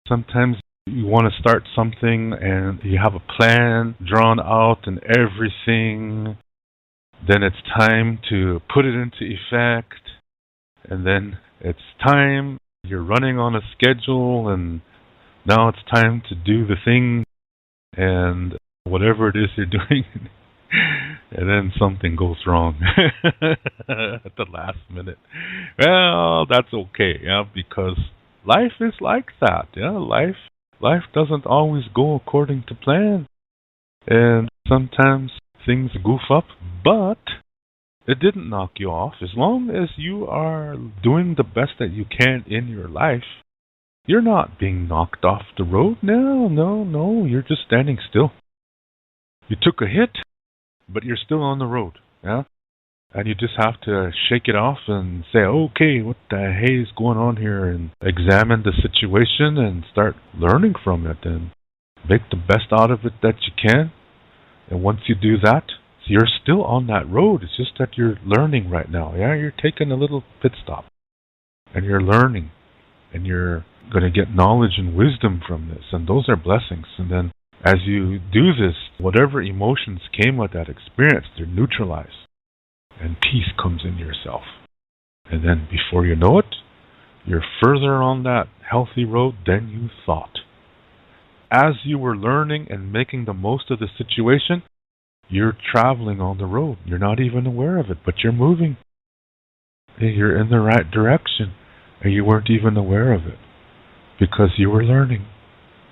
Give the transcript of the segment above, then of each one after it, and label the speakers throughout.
Speaker 1: Sometimes you want to start something and you have a plan drawn out and everything. Then it's time to put it into effect. And then it's time. You're running on a schedule and now it's time to do the thing and whatever it is you're doing. And then something goes wrong at the last minute. Well, that's okay, yeah, because life is like that, yeah. Life doesn't always go according to plan. And sometimes things goof up, but it didn't knock you off. As long as you are doing the best that you can in your life, you're not being knocked off the road. No, you're just standing still. You took a hit, but you're still on the road, yeah? And you just have to shake it off and say, okay, what the hey is going on here? And examine the situation and start learning from it and make the best out of it that you can. And once you do that, you're still on that road. It's just that you're learning right now, yeah? You're taking a little pit stop and you're learning and you're going to get knowledge and wisdom from this. And those are blessings. And then as you do this, whatever emotions came with that experience, they're neutralized. And peace comes in yourself. And then before you know it, you're further on that healthy road than you thought. As you were learning and making the most of the situation, you're traveling on the road. You're not even aware of it, but you're moving. You're in the right direction, and you weren't even aware of it because you were learning.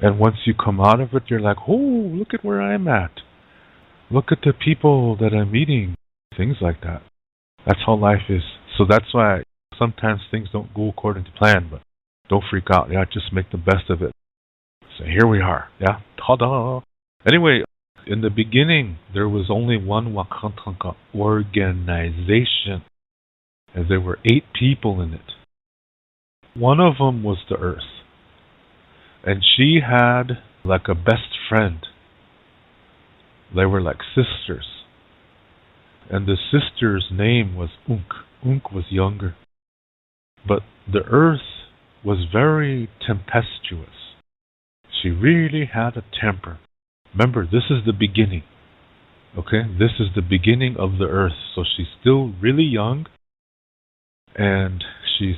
Speaker 1: And once you come out of it, you're like, oh, look at where I'm at. Look at the people that I'm meeting. Things like that. That's how life is. So that's why sometimes things don't go according to plan, but don't freak out. Yeah, just make the best of it. So here we are. Yeah, ta-da. Anyway, in the beginning, there was only one Wakantanka organization, and there were 8 people in it. One of them was the Earth, and she had like a best friend. They were like sisters. And the sister's name was Unk. Unk was younger. But the Earth was very tempestuous. She really had a temper. Remember, this is the beginning. Okay? This is the beginning of the Earth. So she's still really young. And she's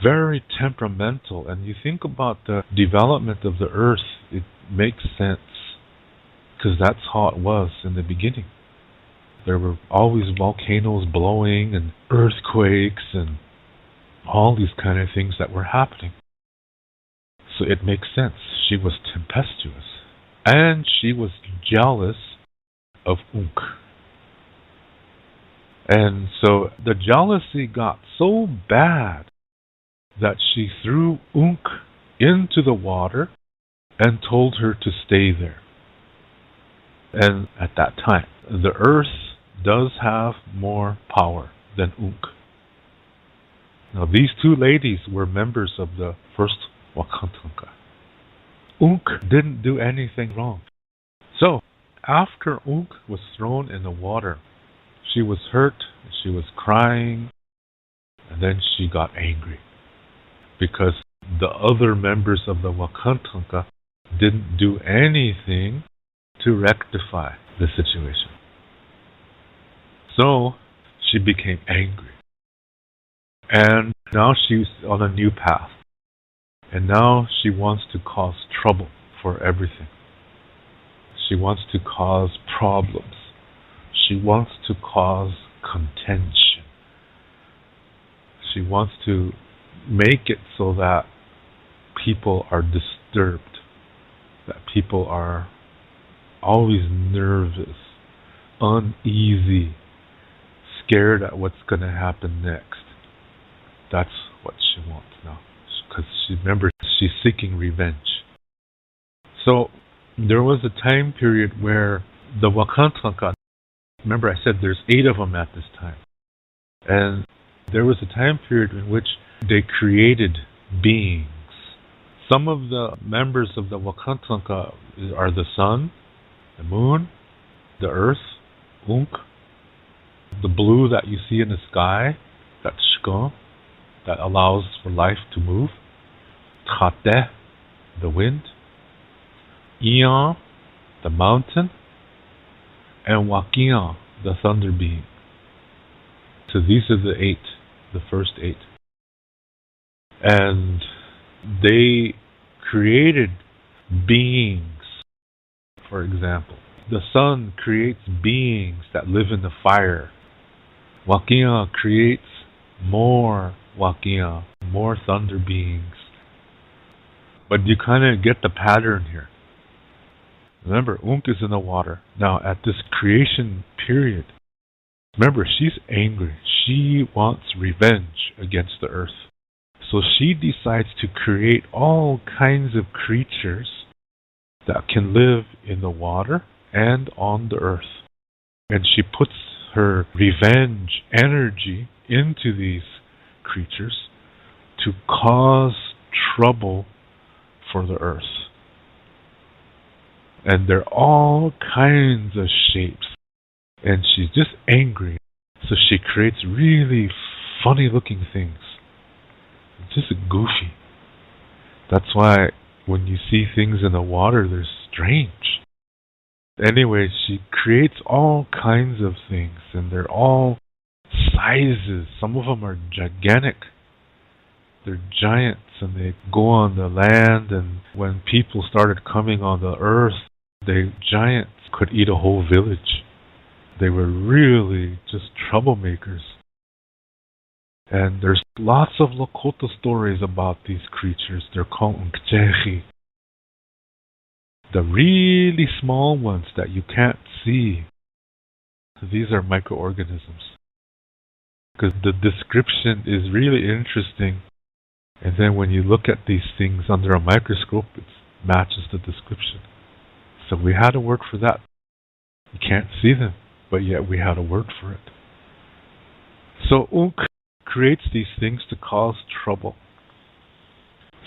Speaker 1: very temperamental. And you think about the development of the Earth, it makes sense. Because that's how it was in the beginning. There were always volcanoes blowing and earthquakes and all these kind of things that were happening. So it makes sense. She was tempestuous. And she was jealous of Unk. And so the jealousy got so bad that she threw Unk into the water and told her to stay there. And at that time, the Earth does have more power than Unk. Now these 2 ladies were members of the first Wakantanka. Unk didn't do anything wrong. So after Unk was thrown in the water, she was hurt, she was crying, and then she got angry because the other members of the Wakantanka didn't do anything to rectify the situation. So she became angry. And now she's on a new path. And now she wants to cause trouble for everything. She wants to cause problems. She wants to cause contention. She wants to make it so that people are disturbed, that people are always nervous, uneasy, scared at what's going to happen next. That's what she wants now. Because remember, she's seeking revenge. So there was a time period where the Wakantanka, remember I said there's 8 of them at this time. And there was a time period in which they created beings. Some of the members of the Wakantanka are the sun, the moon, the earth, Unk, the blue that you see in the sky, that's Shka, that allows for life to move, Tate, the wind, Eon, the mountain, and Wakion, the thunder being. So these are the 8, the first 8. And they created beings, for example. The sun creates beings that live in the fire. Wakion creates more Wakion, more thunder beings. But you kind of get the pattern here. Remember, Unk is in the water. Now, at this creation period, remember, she's angry. She wants revenge against the earth. So she decides to create all kinds of creatures that can live in the water and on the earth. And she puts her revenge energy into these creatures to cause trouble for the earth. And they're all kinds of shapes. And she's just angry. So she creates really funny looking things. It's just goofy. That's why when you see things in the water, they're strange. Anyway, she creates all kinds of things, and they're all sizes. Some of them are gigantic. They're giants, and they go on the land, and when people started coming on the earth, the giants could eat a whole village. They were really just troublemakers. And there's lots of Lakota stories about these creatures. They're called Uncila. The really small ones that you can't see, these are microorganisms. Because the description is really interesting. And then when you look at these things under a microscope, it matches the description. So we had a word for that. You can't see them, but yet we had a word for it. So Unk creates these things to cause trouble.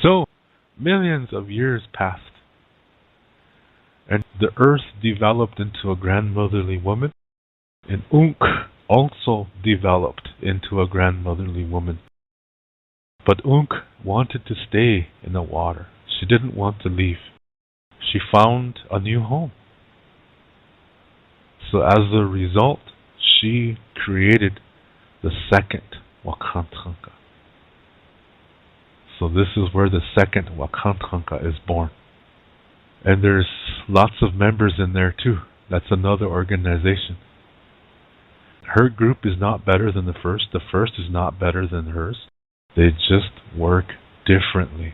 Speaker 1: So millions of years passed, and the earth developed into a grandmotherly woman, and Unk also developed into a grandmotherly woman. But Unk wanted to stay in the water. She didn't want to leave. She found a new home. So as a result, she created the second Wakantanka. So this is where the second Wakantanka is born. And there's lots of members in there too. That's another organization. Her group is not better than the first. The first is not better than hers. They just work differently.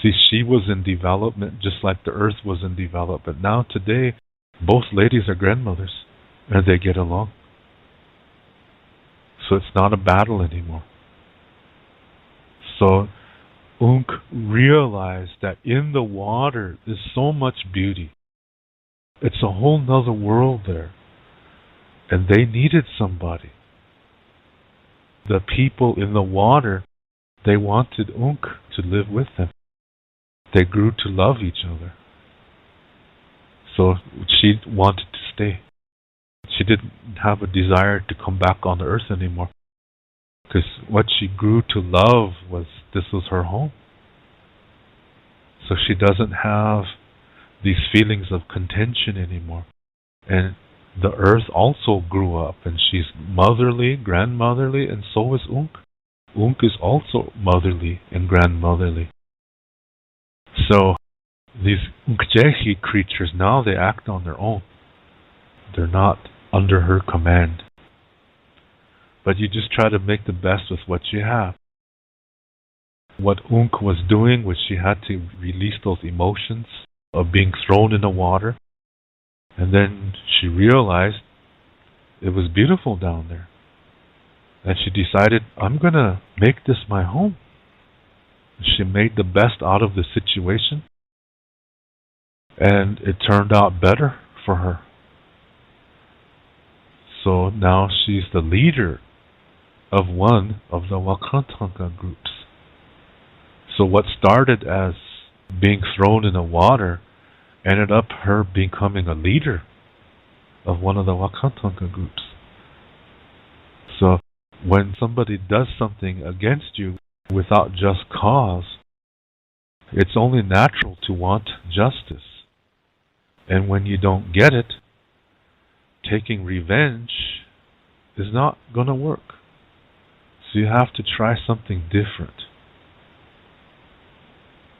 Speaker 1: See, she was in development just like the earth was in development. Now today, both ladies are grandmothers and they get along. So it's not a battle anymore. So Unk realized that in the water there's so much beauty. It's a whole nother world there. And they needed somebody. The people in the water, they wanted Unk to live with them. They grew to love each other. So she wanted to stay. She didn't have a desire to come back on the earth anymore. Because what she grew to love was, this was her home. So she doesn't have these feelings of contention anymore. And the earth also grew up, and she's motherly, grandmotherly, and so is Unk. Unk is also motherly and grandmotherly. So these Uncila creatures, now they act on their own. They're not under her command. But you just try to make the best with what you have. What Unk was doing was she had to release those emotions of being thrown in the water. And then she realized it was beautiful down there. And she decided, I'm going to make this my home. She made the best out of the situation. And it turned out better for her. So now she's the leader of one of the Wakantanka groups. So what started as being thrown in the water ended up her becoming a leader of one of the Wakantanka groups. So when somebody does something against you without just cause, It's only natural to want justice. And when you don't get it, taking revenge is not going to work. So you have to try something different.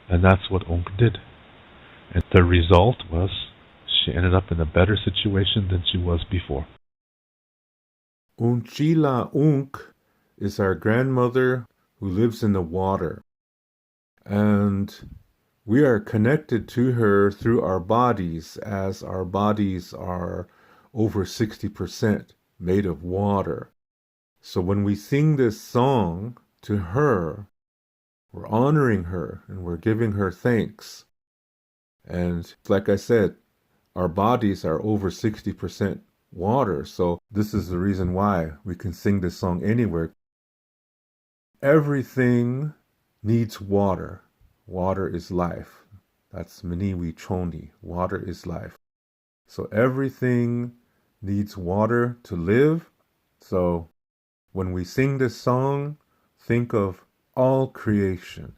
Speaker 1: And that's what Unk did. And the result was she ended up in a better situation than she was before.
Speaker 2: Uncila Unk is our grandmother who lives in the water. And we are connected to her through our bodies, as our bodies are over 60% made of water. So when we sing this song to her, we're honoring her and we're giving her thanks. And like I said, our bodies are over 60% water. So this is the reason why we can sing this song anywhere. Everything needs water. Water is life. That's Mniwi Choni. Water is life. So everything needs water to live. So when we sing this song, think of all creation.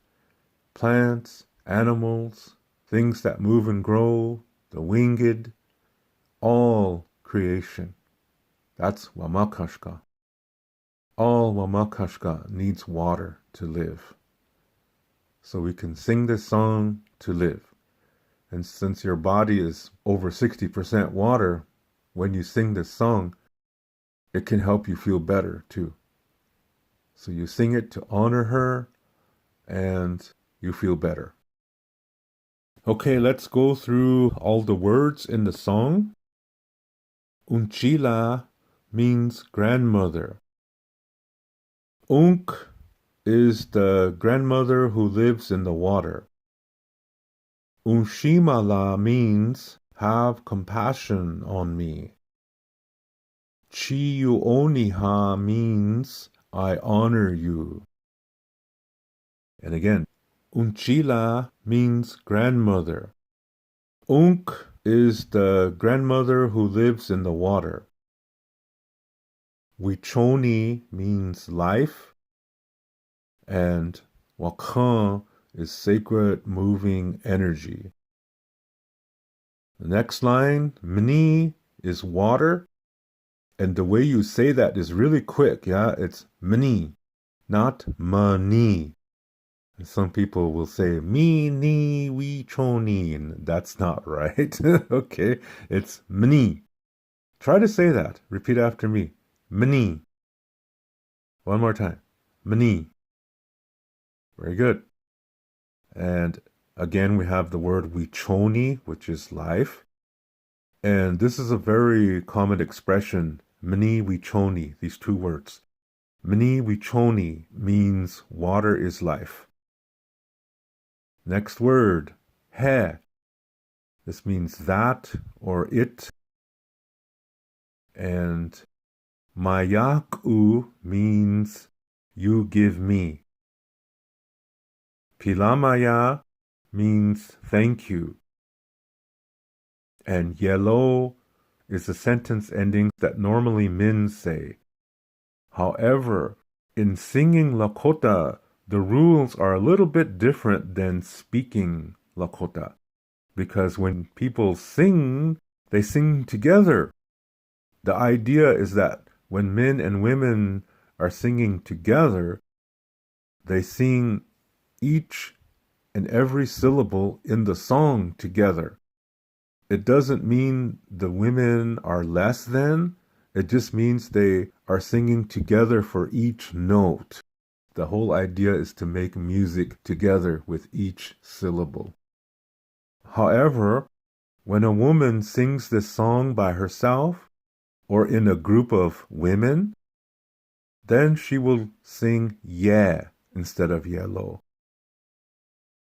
Speaker 2: Plants, animals, things that move and grow, the winged, all creation. That's Wamakashka. All Wamakashka needs water to live. So we can sing this song to live. And since your body is over 60% water, when you sing this song, it can help you feel better too. So you sing it to honor her and you feel better. Okay, let's go through all the words in the song. Uncila means grandmother. Unk is the grandmother who lives in the water. Unshimala means have compassion on me. Chiyuoniha means I honor you. And again, Uncila means grandmother. Unk is the grandmother who lives in the water. Wichoni means life. And Wakan is sacred moving energy. The next line, Mni, is water. And the way you say that is really quick, yeah? It's Mni, not Mani. Some people will say me, ni, we, choni, and that's not right. Okay, it's Mni. Try to say that. Repeat after me. Mni. One more time. Mni. Very good. And again, we have the word wichoni, which is life. And this is a very common expression, Mni wichoni, these two words. Mni wichoni means water is life. Next word, he. This means that or it. And mayaku means you give me. Pilamaya means thank you. And yellow is a sentence ending that normally men say. However, in singing Lakota, the rules are a little bit different than speaking Lakota. Because when people sing, they sing together. The idea is that when men and women are singing together, they sing each and every syllable in the song together. It doesn't mean the women are less than, it just means they are singing together for each note. The whole idea is to make music together with each syllable. However, when a woman sings this song by herself or in a group of women, then she will sing yeah instead of yellow.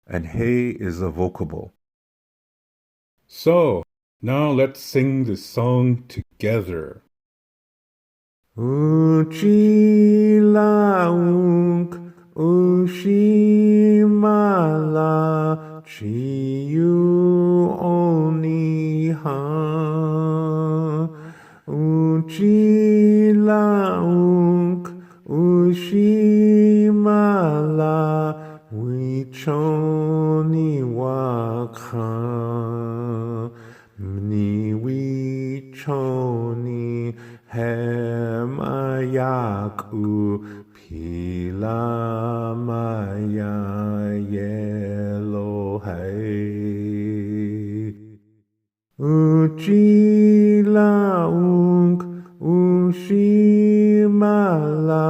Speaker 2: And hey is a vocable. So, now let's sing this song together. Uncila unk, ushimala, chiyu oniha. Uncila unk, ushimala, wichoni. choni waka mni we choni hem ayaku pila maya yellow hay Uncila ushimala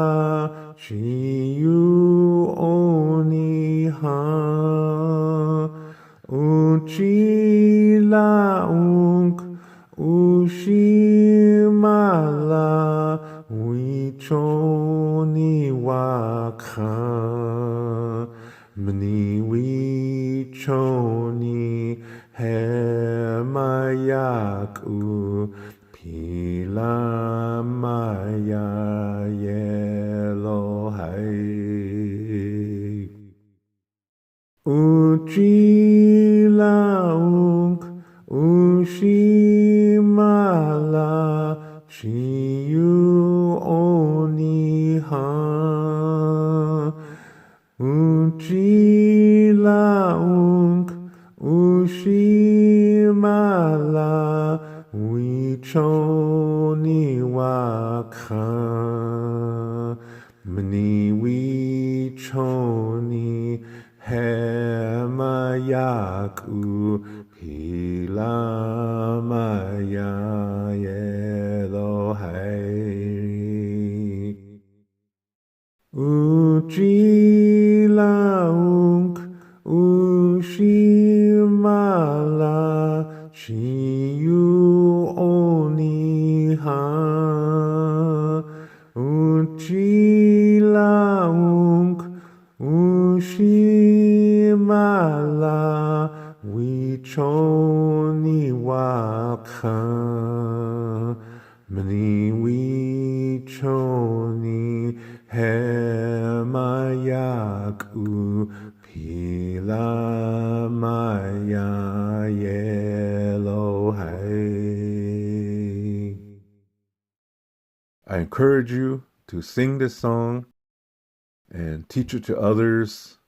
Speaker 2: shiyu oniha Uncila ushimala wichoni waka mni wichoni hemayaku pila maya yellow hay Uncila ushimala shiyu oniha Uncila ushimala wichoni waka mni wichoni hemayaku pila maya yellow hay Uncila ushimala shiyu oniha Uncila ushimala wichoni waka mni wichoni hemayaku pila maya yellow hay. I encourage you to sing this song and teach it to others.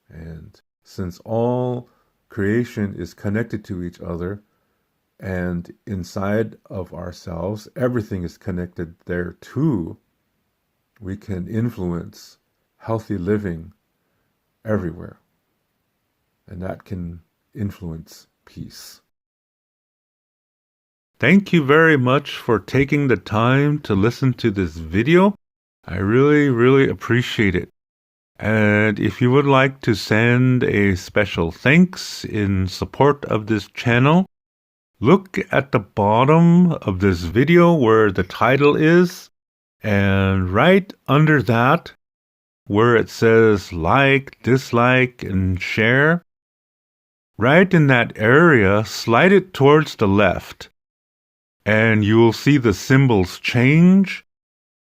Speaker 2: And since all creation is connected to each other, and inside of ourselves, everything is connected there too, we can influence healthy living everywhere. And that can influence peace. Thank you very much for taking the time to listen to this video. I really appreciate it. And if you would like to send a special thanks in support of this channel, look at the bottom of this video where the title is, and right under that, where it says like, dislike, and share, right in that area, slide it towards the left, and you will see the symbols change,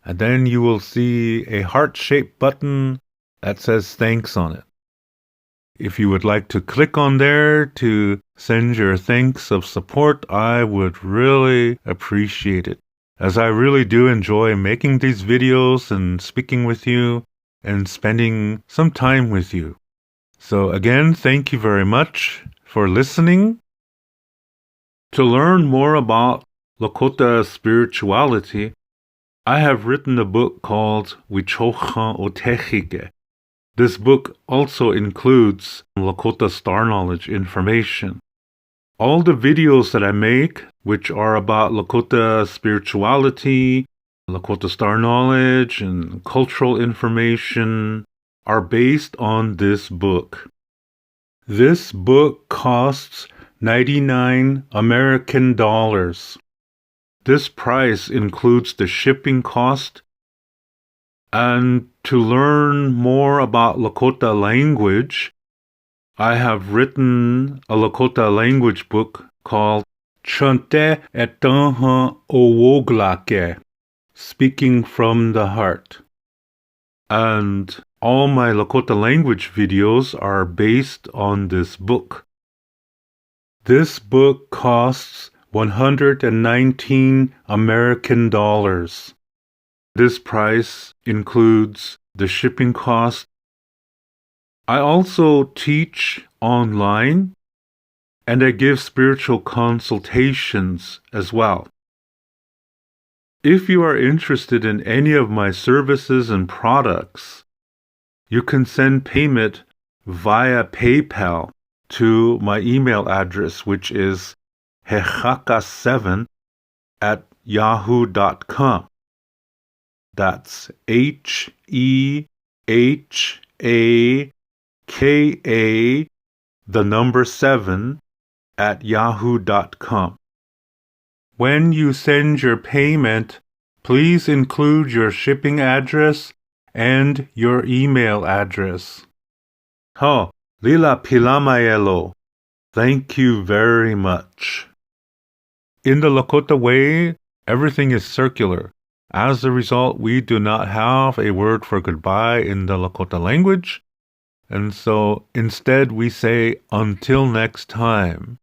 Speaker 2: and then you will see a heart-shaped button that says thanks on it. If you would like to click on there to send your thanks of support, I would really appreciate it, as I really do enjoy making these videos and speaking with you and spending some time with you. So again, thank you very much for listening. To learn more about Lakota spirituality, I have written a book called Wichocha Otechike. This book also includes Lakota Star Knowledge information. All the videos that I make, which are about Lakota spirituality, Lakota Star Knowledge, and cultural information, are based on this book. This book costs 99 American dollars. This price includes the shipping cost. And to learn more about Lakota language, I have written a Lakota language book called Chante Etanha Owoglake, Speaking from the Heart. And all my Lakota language videos are based on this book. This book costs 119 American dollars. This price includes the shipping cost. I also teach online, and I give spiritual consultations as well. If you are interested in any of my services and products, you can send payment via PayPal to my email address, which is hehaka7@yahoo.com. That's HEHAKA, the number 7@yahoo.com. When you send your payment, please include your shipping address and your email address. Lila Pilamayelo, thank you very much. In the Lakota way, everything is circular. As a result, we do not have a word for goodbye in the Lakota language, and so instead we say until next time,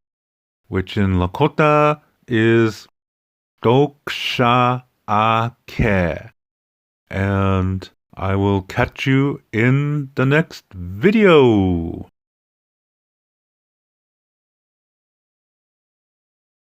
Speaker 2: which in Lakota is Doksha Ake. And I will catch you in the next video.